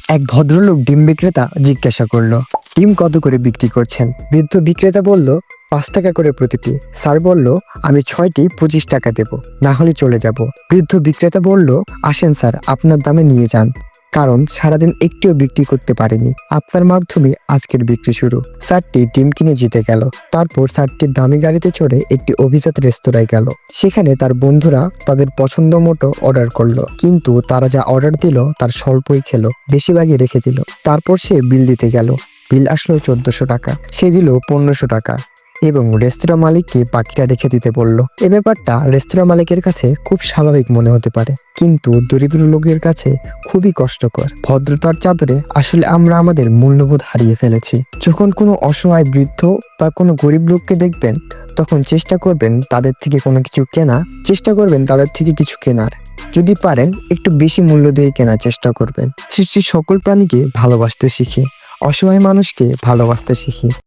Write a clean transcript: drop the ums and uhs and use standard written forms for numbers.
এক ভদ্রলোক ডিম বিক্রেতা জিজ্ঞাসা করলো, ডিম কত করে বিক্রি করছেন? বৃদ্ধ বিক্রেতা বলল, 5 টাকা করে প্রতিটি। স্যার বলল, আমি 6টি 25 টাকা দেব, না হলে চলে যাব। বৃদ্ধ বিক্রেতা বলল, আসেন স্যার, আপনার দামে নিয়ে যান, কারণ সারাদিন একটিও বিক্রি করতে পারেনি, আপনার মাধ্যমে আজকের বিক্রি শুরু। স্যারটি ডিম কিনে জিতে গেল। তারপর স্যারটি দামি গাড়িতে চড়ে একটি অভিজাত রেস্তোরাঁয় গেল। সেখানে তার বন্ধুরা তাদের পছন্দ মতো অর্ডার করলো, কিন্তু তারা যা অর্ডার দিল তার স্বল্পই খেলো, বেশিরভাগই রেখে দিল। তারপর সে বিল দিতে গেল। বিল আসলো 1400 টাকা। সে দিল 1500 টাকা এবং রেস্তোরাঁ মালিককে বাকিটা রেখে দিতে বলল। এই ব্যাপারটা রেস্তোরাঁ মালিকের কাছে খুব স্বাভাবিক মনে হতে পারে, কিন্তু দরিদ্র লোকের কাছে খুবই কষ্টকর। ভদ্রতার চাদরে আসলে আমরা আমাদের মূল্যবোধ হারিয়ে ফেলেছি। যখন কোনো অসহায় বৃদ্ধ বা কোনো গরিব লোককে দেখবেন, তখন চেষ্টা করবেন তাদের থেকে কিছু কেনার। যদি পারেন একটু বেশি মূল্য দিয়ে কেনার চেষ্টা করবেন। সৃষ্টির সকল প্রাণীকে ভালোবাসতে শিখি, অসহায় মানুষকে ভালোবাসতে শিখি।